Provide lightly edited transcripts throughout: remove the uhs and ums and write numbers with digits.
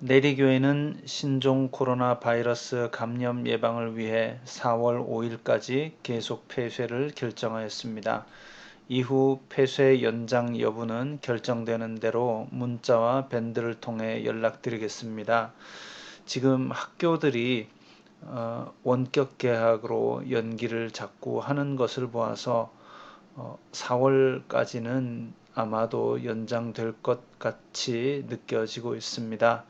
내리교회는 신종 코로나 바이러스 감염 예방을 위해 4월 5일까지 계속 폐쇄를 결정하였습니다. 이후 폐쇄 연장 여부는 결정되는 대로 문자와 밴드를 통해 연락드리겠습니다. 지금 학교들이 원격 개학으로 연기를 자꾸 하는 것을 보아서 4월까지는 아마도 연장될 것 같이 느껴지고 있습니다.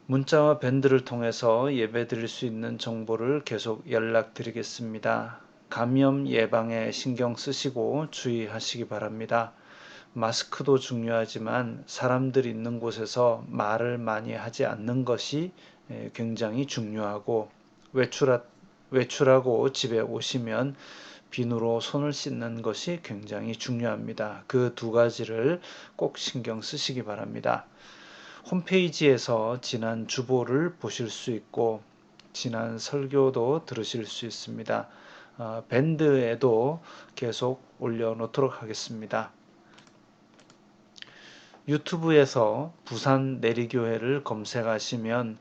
문자와 밴드를 통해서 예배드릴 수 있는 정보를 계속 연락드리겠습니다. 감염 예방에 신경 쓰시고 주의하시기 바랍니다. 마스크도 중요하지만 사람들 있는 곳에서 말을 많이 하지 않는 것이 굉장히 중요하고 외출하고 집에 오시면 비누로 손을 씻는 것이 굉장히 중요합니다. 그 두 가지를 꼭 신경 쓰시기 바랍니다. 홈페이지에서 지난 주보를 보실 수 있고 지난 설교도 들으실 수 있습니다. 밴드에도 계속 올려놓도록 하겠습니다. 유튜브에서 부산 내리교회를 검색하시면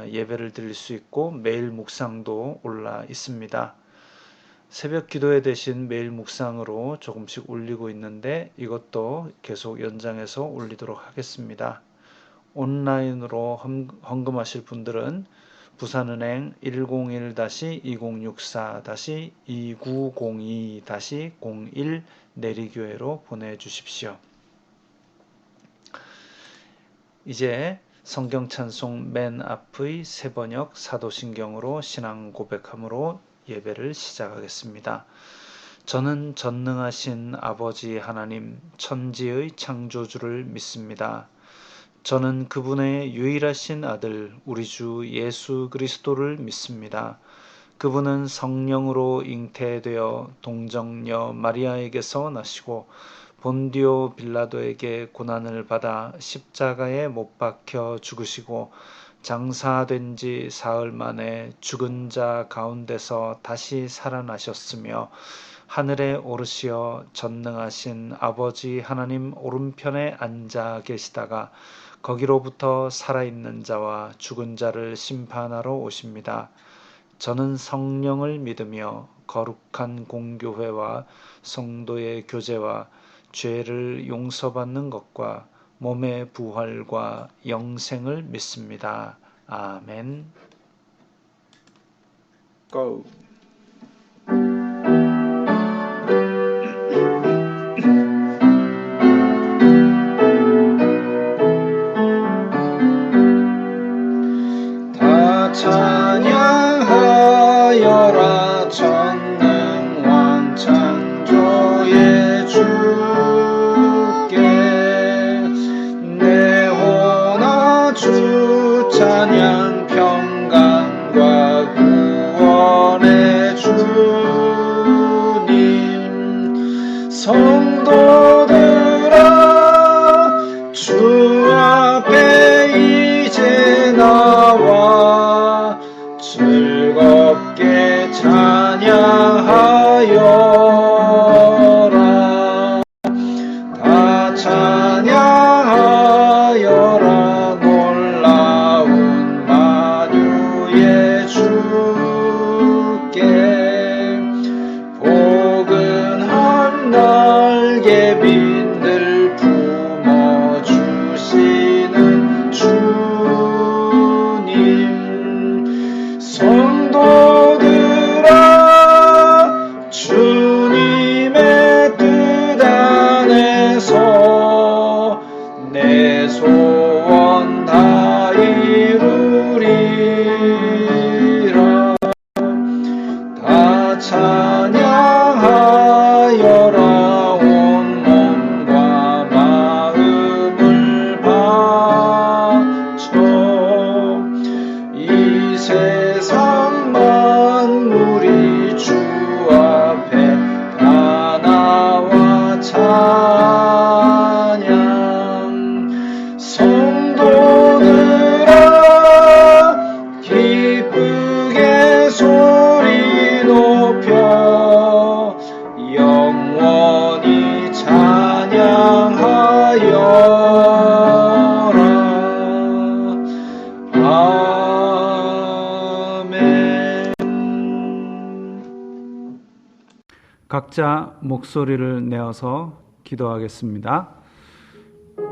예배를 드릴 수 있고 매일 묵상도 올라 있습니다. 새벽 기도회 대신 매일 묵상으로 조금씩 올리고 있는데 이것도 계속 연장해서 올리도록 하겠습니다. 온라인으로 헌금하실 분들은 부산은행 101-2064-2902-01 내리교회로 보내주십시오. 이제 성경 찬송 맨 앞의 세 번역 사도신경으로 신앙 고백함으로 예배를 시작하겠습니다. 저는 전능하신 아버지 하나님 천지의 창조주를 믿습니다. 저는 그분의 유일하신 아들 우리 주 예수 그리스도를 믿습니다. 그분은 성령으로 잉태되어 동정녀 마리아에게서 나시고 본디오 빌라도에게 고난을 받아 십자가에 못 박혀 죽으시고 장사된 지 사흘 만에 죽은 자 가운데서 다시 살아나셨으며 하늘에 오르시어 전능하신 아버지 하나님 오른편에 앉아 계시다가 거기로부터 살아있는 자와 죽은 자를 심판하러 오십니다. 저는 성령을 믿으며 거룩한 공교회와 성도의 교제와 죄를 용서받는 것과 몸의 부활과 영생을 믿습니다. 아멘. Go. 다 찬양하여라 전능왕 창조의 주께 내 혼아 주 찬양 평강과 구원의 주님 성도들아 주 앞에 이제 나와 즐겁게 찬양하여라 다 찬양하여라 놀라운 만유의 주께 각자 목소리를 내어서 기도하겠습니다.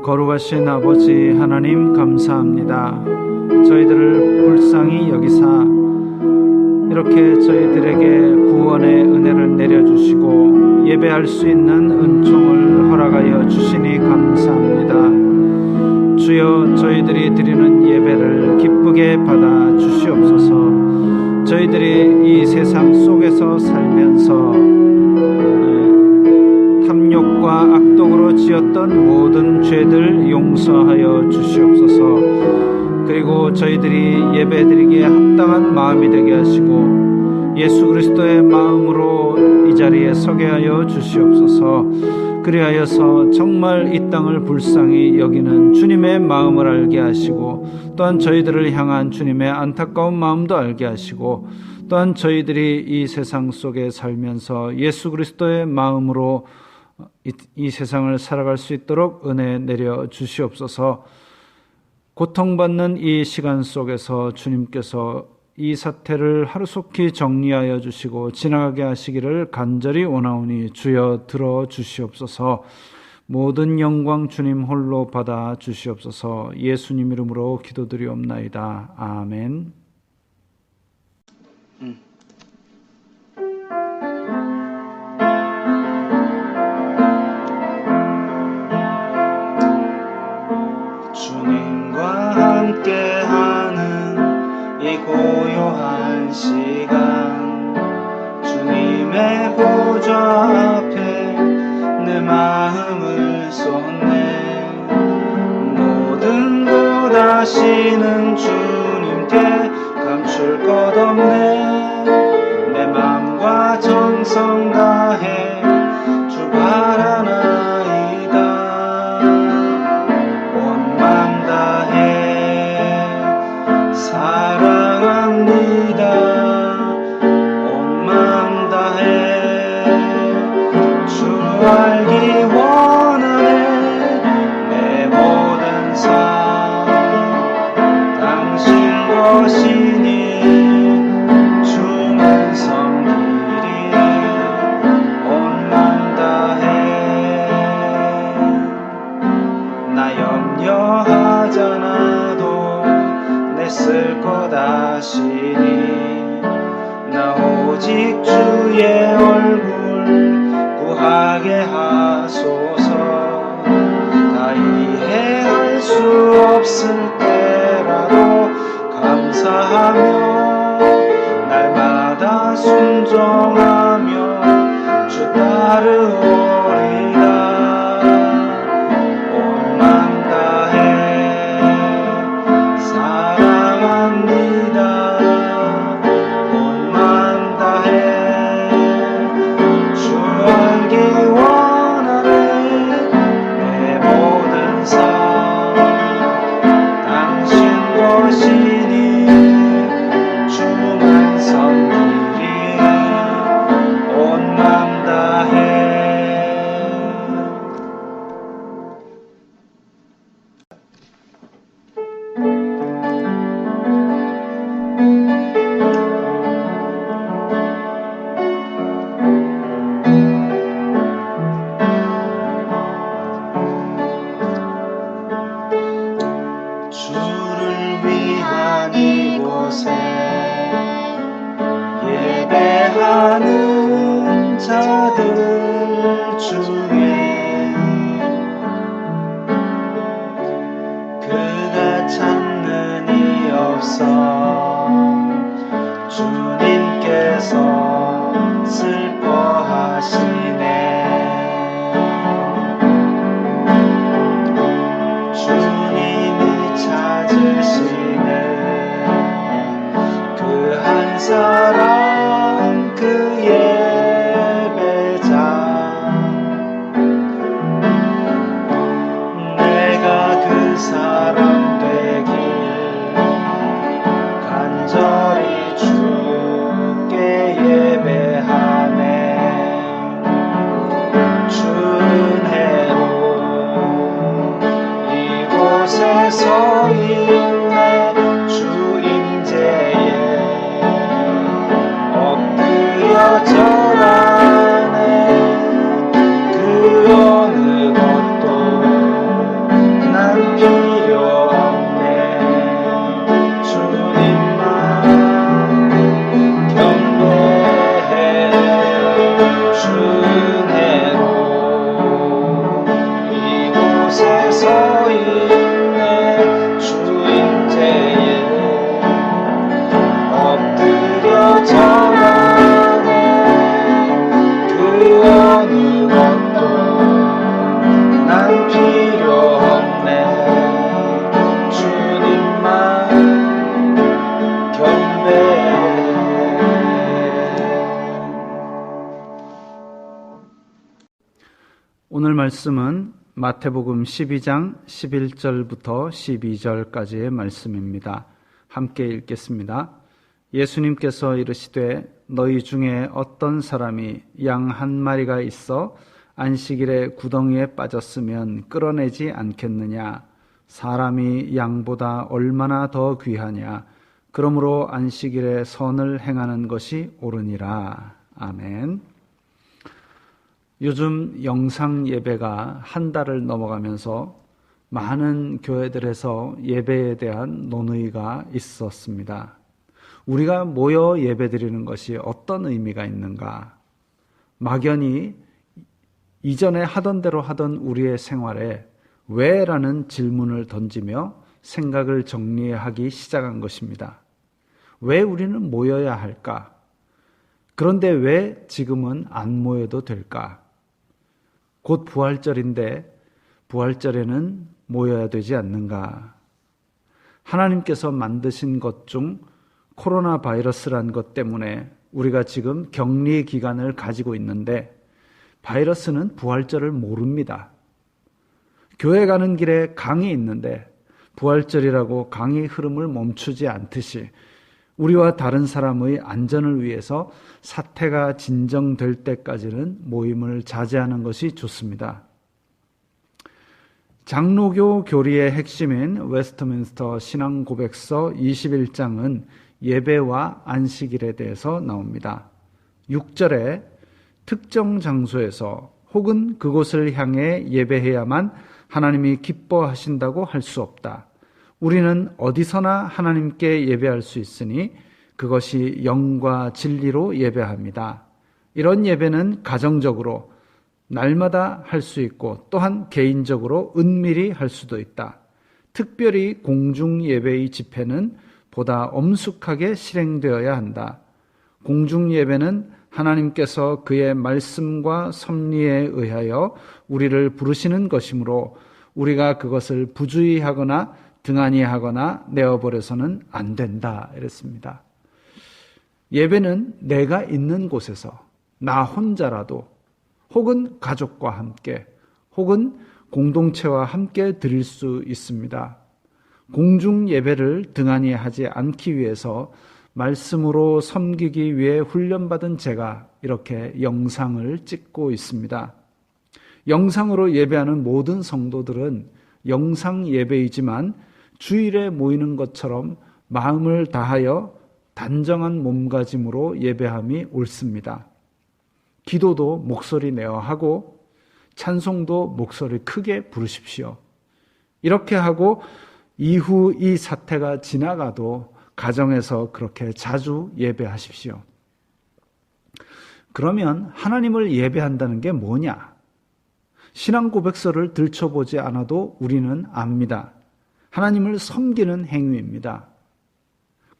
거룩하신 아버지 하나님 감사합니다. 저희들을 불쌍히 여기사 이렇게 저희들에게 구원의 은혜를 내려주시고 예배할 수 있는 은총을 허락하여 주시니 감사합니다. 주여, 저희들이 드리는 예배를 기쁘게 받아 주시옵소서. 저희들이 이 세상 속에서 살면서 탐욕과 악독으로 지었던 모든 죄들 용서하여 주시옵소서. 그리고 저희들이 예배드리기에 합당한 마음이 되게 하시고 예수 그리스도의 마음으로 이 자리에 서게 하여 주시옵소서. 그리하여서 정말 이 땅을 불쌍히 여기는 주님의 마음을 알게 하시고, 또한 저희들을 향한 주님의 안타까운 마음도 알게 하시고, 또한 저희들이 이 세상 속에 살면서 예수 그리스도의 마음으로 이 세상을 살아갈 수 있도록 은혜 내려 주시옵소서. 고통받는 이 시간 속에서 주님께서 이 사태를 하루속히 정리하여 주시고 지나가게 하시기를 간절히 원하오니 주여 들어 주시옵소서. 모든 영광 주님 홀로 받아 주시옵소서. 예수님 이름으로 기도드리옵나이다. 아멘. 주님과 함께하는 이 고요한 시간, 주님의 보좌 앞에 내 마음을 쏟네. 모든 것 아시는 주님께 감출 것 없네. 내 맘과 정성 다해 주 바라나이다. 온 맘 다해 사랑합니다. 온 맘 다해 주 알기 원하네. 내 모든 삶 당신 것이니 주만 섬기리. 온 맘 다해 나 염려하잖아도 내 쓸 것 아시니. 나 오직 주의 얼굴 구하게 하소서. 다 이해할 수 없을 때라도 감사하며 날마다 순종하며 주 따르오리다. 온 맘 다해 사랑합니다. 온 맘 다해 주 알기 원하네. 내 모든 삶 당신 것이니 주만 섬기리. 온 맘 다해. 주를 위한 이곳에 예배하는 자들 중에 그가 찾는 이 없어. 주님께서 슬퍼하시네. 주님이 찾으시는 그 한 사람, 그 예배자. 오늘 말씀은 마태복음 12장 11절부터 12절까지의 말씀입니다. 함께 읽겠습니다. 예수님께서 이르시되 너희 중에 어떤 사람이 양 한 마리가 있어 안식일에 구덩이에 빠졌으면 끌어내지 않겠느냐? 사람이 양보다 얼마나 더 귀하냐? 그러므로 안식일에 선을 행하는 것이 옳으니라. 아멘. 요즘 영상 예배가 한 달을 넘어가면서 많은 교회들에서 예배에 대한 논의가 있었습니다. 우리가 모여 예배드리는 것이 어떤 의미가 있는가? 막연히 이전에 하던 대로 하던 우리의 생활에 왜? 라는 질문을 던지며 생각을 정리하기 시작한 것입니다. 왜 우리는 모여야 할까? 그런데 왜 지금은 안 모여도 될까? 곧 부활절인데 부활절에는 모여야 되지 않는가? 하나님께서 만드신 것 중 코로나 바이러스란 것 때문에 우리가 지금 격리 기간을 가지고 있는데 바이러스는 부활절을 모릅니다. 교회 가는 길에 강이 있는데 부활절이라고 강의 흐름을 멈추지 않듯이 우리와 다른 사람의 안전을 위해서 사태가 진정될 때까지는 모임을 자제하는 것이 좋습니다. 장로교 교리의 핵심인 웨스트민스터 신앙고백서 21장은 예배와 안식일에 대해서 나옵니다. 6절에 특정 장소에서 혹은 그곳을 향해 예배해야만 하나님이 기뻐하신다고 할 수 없다. 우리는 어디서나 하나님께 예배할 수 있으니 그것이 영과 진리로 예배합니다. 이런 예배는 가정적으로 날마다 할 수 있고 또한 개인적으로 은밀히 할 수도 있다. 특별히 공중 예배의 집회는 보다 엄숙하게 실행되어야 한다. 공중 예배는 하나님께서 그의 말씀과 섭리에 의하여 우리를 부르시는 것이므로 우리가 그것을 부주의하거나 등한히 하거나 내어버려서는 안 된다. 이랬습니다. 예배는 내가 있는 곳에서 나 혼자라도 혹은 가족과 함께 혹은 공동체와 함께 드릴 수 있습니다. 공중 예배를 등한히 하지 않기 위해서 말씀으로 섬기기 위해 훈련받은 제가 이렇게 영상을 찍고 있습니다. 영상으로 예배하는 모든 성도들은 영상 예배이지만 주일에 모이는 것처럼 마음을 다하여 단정한 몸가짐으로 예배함이 옳습니다. 기도도 목소리 내어 하고 찬송도 목소리 크게 부르십시오. 이렇게 하고 이후 이 사태가 지나가도 가정에서 그렇게 자주 예배하십시오. 그러면 하나님을 예배한다는 게 뭐냐? 신앙 고백서를 들춰보지 않아도 우리는 압니다. 하나님을 섬기는 행위입니다.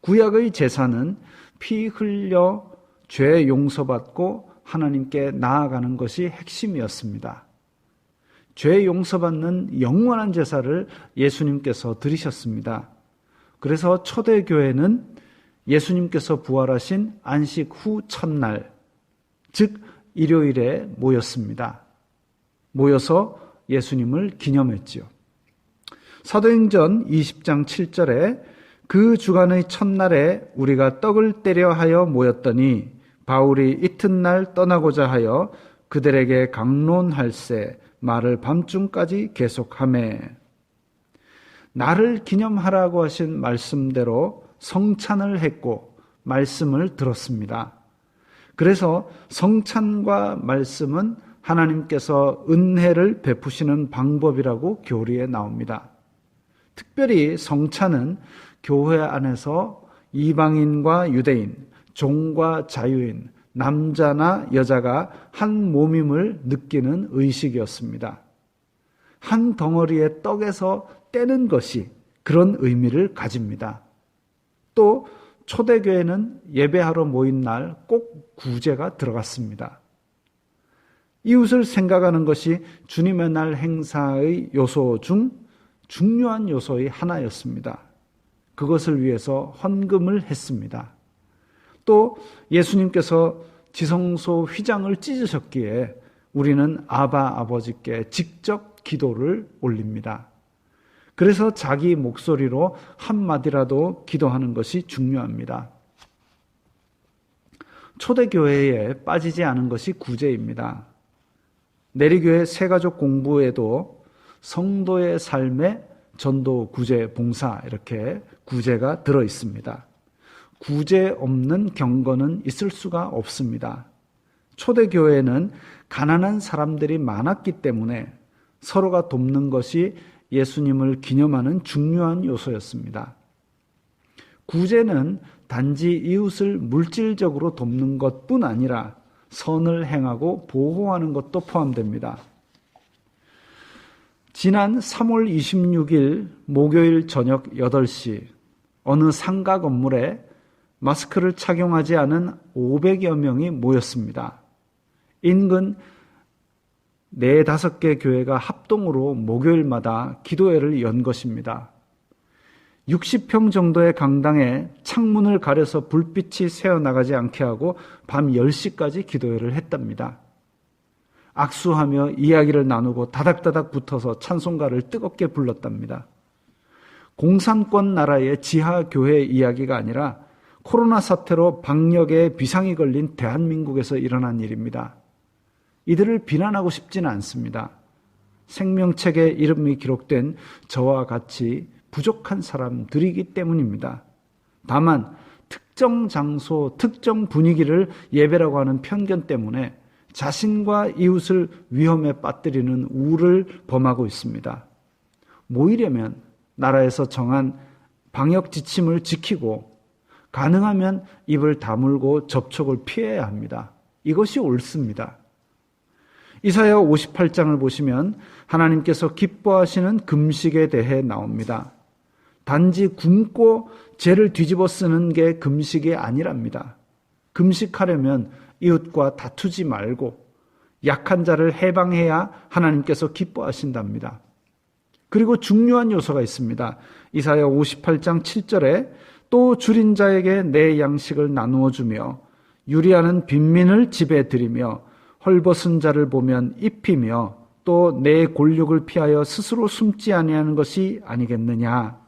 구약의 제사는 피 흘려 죄 용서받고 하나님께 나아가는 것이 핵심이었습니다. 죄 용서받는 영원한 제사를 예수님께서 드리셨습니다. 그래서 초대교회는 예수님께서 부활하신 안식 후 첫날, 즉 일요일에 모였습니다. 모여서 예수님을 기념했지요. 사도행전 20장 7절에 그 주간의 첫날에 우리가 떡을 떼려 하여 모였더니 바울이 이튿날 떠나고자 하여 그들에게 강론할세 말을 밤중까지 계속하매 나를 기념하라고 하신 말씀대로 성찬을 했고 말씀을 들었습니다. 그래서 성찬과 말씀은 하나님께서 은혜를 베푸시는 방법이라고 교리에 나옵니다. 특별히 성찬은 교회 안에서 이방인과 유대인, 종과 자유인, 남자나 여자가 한 몸임을 느끼는 의식이었습니다. 한 덩어리의 떡에서 떼는 것이 그런 의미를 가집니다. 또 초대교회는 예배하러 모인 날 꼭 구제가 들어갔습니다. 이웃을 생각하는 것이 주님의 날 행사의 요소 중 중요한 요소의 하나였습니다. 그것을 위해서 헌금을 했습니다. 또 예수님께서 지성소 휘장을 찢으셨기에 우리는 아바 아버지께 직접 기도를 올립니다. 그래서 자기 목소리로 한마디라도 기도하는 것이 중요합니다. 초대교회에 빠지지 않은 것이 구제입니다. 내리교회 새가족 공부에도 성도의 삶에 전도, 구제, 봉사 이렇게 구제가 들어 있습니다. 구제 없는 경건은 있을 수가 없습니다. 초대교회에는 가난한 사람들이 많았기 때문에 서로가 돕는 것이 예수님을 기념하는 중요한 요소였습니다. 구제는 단지 이웃을 물질적으로 돕는 것뿐 아니라 선을 행하고 보호하는 것도 포함됩니다. 지난 3월 26일 목요일 저녁 8시 어느 상가 건물에 마스크를 착용하지 않은 500여 명이 모였습니다. 인근 4-5개 교회가 합동으로 목요일마다 기도회를 연 것입니다. 60평 정도의 강당에 창문을 가려서 불빛이 새어나가지 않게 하고 밤 10시까지 기도회를 했답니다. 악수하며 이야기를 나누고 다닥다닥 붙어서 찬송가를 뜨겁게 불렀답니다. 공산권 나라의 지하교회 이야기가 아니라 코로나 사태로 방역에 비상이 걸린 대한민국에서 일어난 일입니다. 이들을 비난하고 싶지는 않습니다. 생명책에 이름이 기록된 저와 같이 부족한 사람들이기 때문입니다. 다만 특정 장소, 특정 분위기를 예배라고 하는 편견 때문에 자신과 이웃을 위험에 빠뜨리는 우를 범하고 있습니다. 모이려면 나라에서 정한 방역 지침을 지키고 가능하면 입을 다물고 접촉을 피해야 합니다. 이것이 옳습니다. 이사야 58장을 보시면 하나님께서 기뻐하시는 금식에 대해 나옵니다. 단지 굶고 죄를 뒤집어 쓰는 게 금식이 아니랍니다. 금식하려면 이웃과 다투지 말고 약한 자를 해방해야 하나님께서 기뻐하신답니다. 그리고 중요한 요소가 있습니다. 이사야 58장 7절에 또 줄인 자에게 내 양식을 나누어 주며 유리하는 빈민을 집에 들이며 헐벗은 자를 보면 입히며 또 내 골육을 피하여 스스로 숨지 아니하는 것이 아니겠느냐.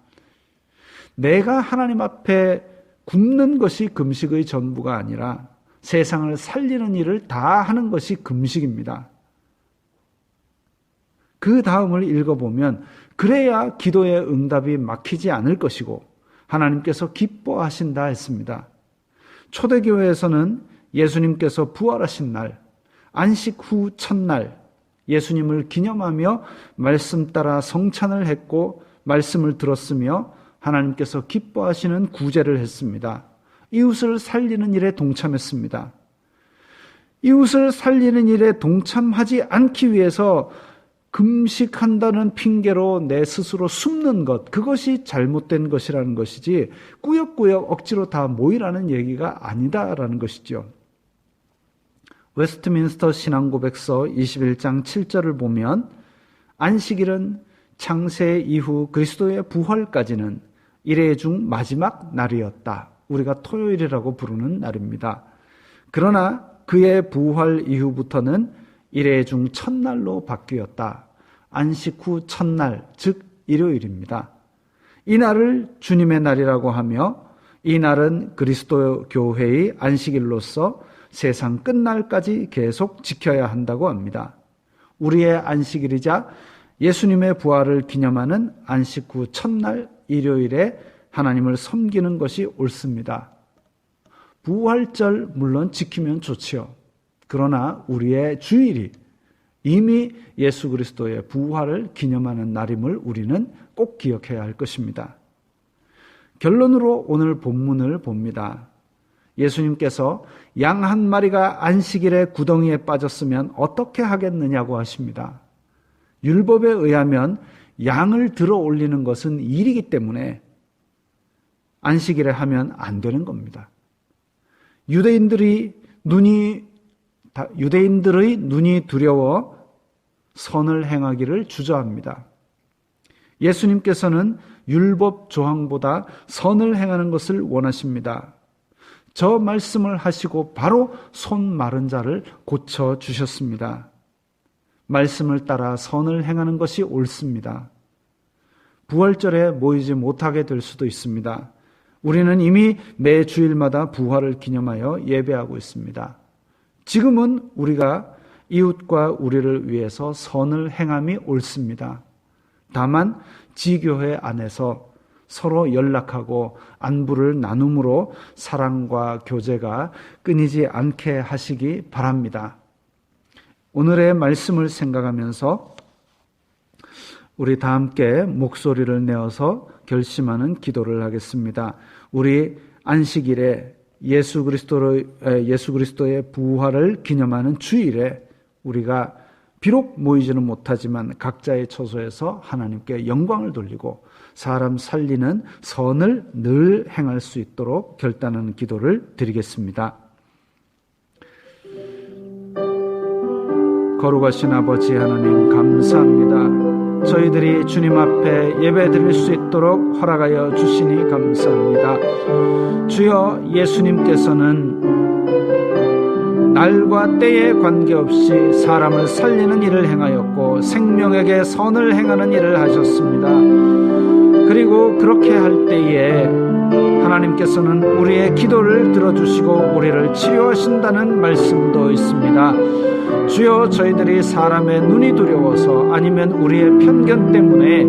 내가 하나님 앞에 굶는 것이 금식의 전부가 아니라 세상을 살리는 일을 다 하는 것이 금식입니다. 그 다음을 읽어보면 그래야 기도의 응답이 막히지 않을 것이고 하나님께서 기뻐하신다 했습니다. 초대교회에서는 예수님께서 부활하신 날, 안식 후 첫날 예수님을 기념하며 말씀 따라 성찬을 했고 말씀을 들었으며 하나님께서 기뻐하시는 구제를 했습니다. 이웃을 살리는 일에 동참했습니다. 이웃을 살리는 일에 동참하지 않기 위해서 금식한다는 핑계로 내 스스로 숨는 것, 그것이 잘못된 것이라는 것이지 꾸역꾸역 억지로 다 모이라는 얘기가 아니다라는 것이죠. 웨스트민스터 신앙고백서 21장 7절을 보면 안식일은 창세 이후 그리스도의 부활까지는 일회 중 마지막 날이었다. 우리가 토요일이라고 부르는 날입니다. 그러나 그의 부활 이후부터는 일회 중 첫날로 바뀌었다. 안식 후 첫날, 즉 일요일입니다. 이 날을 주님의 날이라고 하며 이 날은 그리스도 교회의 안식일로서 세상 끝날까지 계속 지켜야 한다고 합니다. 우리의 안식일이자 예수님의 부활을 기념하는 안식 후 첫날 일요일에 하나님을 섬기는 것이 옳습니다. 부활절 물론 지키면 좋지요. 그러나 우리의 주일이 이미 예수 그리스도의 부활을 기념하는 날임을 우리는 꼭 기억해야 할 것입니다. 결론으로 오늘 본문을 봅니다. 예수님께서 양 한 마리가 안식일에 구덩이에 빠졌으면 어떻게 하겠느냐고 하십니다. 율법에 의하면 양을 들어 올리는 것은 일이기 때문에 안식일에 하면 안 되는 겁니다. 유대인들의 눈이 두려워 선을 행하기를 주저합니다. 예수님께서는 율법 조항보다 선을 행하는 것을 원하십니다. 저 말씀을 하시고 바로 손 마른 자를 고쳐 주셨습니다. 말씀을 따라 선을 행하는 것이 옳습니다. 부활절에 모이지 못하게 될 수도 있습니다. 우리는 이미 매 주일마다 부활을 기념하여 예배하고 있습니다. 지금은 우리가 이웃과 우리를 위해서 선을 행함이 옳습니다. 다만 지교회 안에서 서로 연락하고 안부를 나눔으로 사랑과 교제가 끊이지 않게 하시기 바랍니다. 오늘의 말씀을 생각하면서 우리 다 함께 목소리를 내어서 결심하는 기도를 하겠습니다. 우리 안식일에 예수 그리스도의 부활을 기념하는 주일에 우리가 비록 모이지는 못하지만 각자의 처소에서 하나님께 영광을 돌리고 사람 살리는 선을 늘 행할 수 있도록 결단하는 기도를 드리겠습니다. 거룩하신 아버지 하나님, 감사합니다. 저희들이 주님 앞에 예배 드릴 수 있도록 허락하여 주시니 감사합니다. 주여, 예수님께서는 날과 때에 관계없이 사람을 살리는 일을 행하였고 생명에게 선을 행하는 일을 하셨습니다. 그리고 그렇게 할 때에 하나님께서는 우리의 기도를 들어주시고 우리를 치료하신다는 말씀도 있습니다. 주여, 저희들이 사람의 눈이 두려워서 아니면 우리의 편견 때문에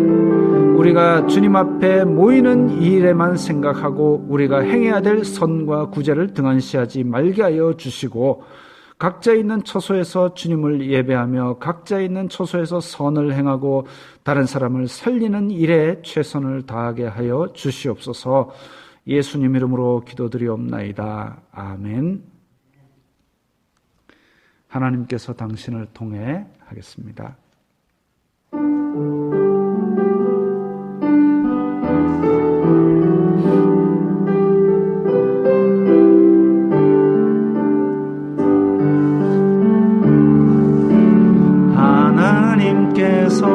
우리가 주님 앞에 모이는 일에만 생각하고 우리가 행해야 될 선과 구제를 등한시하지 말게 하여 주시고 각자 있는 처소에서 주님을 예배하며 각자 있는 처소에서 선을 행하고 다른 사람을 살리는 일에 최선을 다하게 하여 주시옵소서. 예수님 이름으로 기도드리옵나이다. 아멘. 하나님께서 당신을 통해 하겠습니다. 하나님께서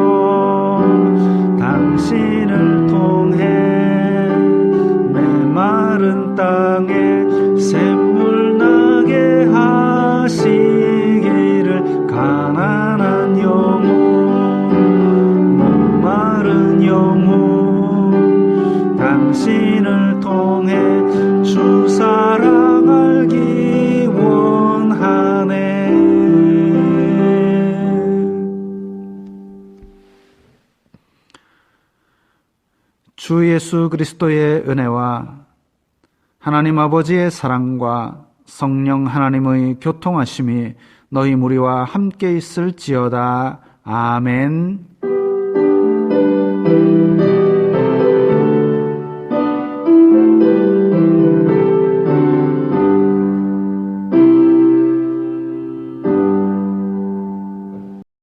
당신을 통해 메마른 땅에 샘물 나게 하시기를 가난한 영혼 목마른 영혼 당신을 통해 주 사랑 알기 원하네. 주 예수 그리스도의 은혜와 하나님 아버지의 사랑과 성령 하나님의 교통하심이 너희 무리와 함께 있을지어다. 아멘.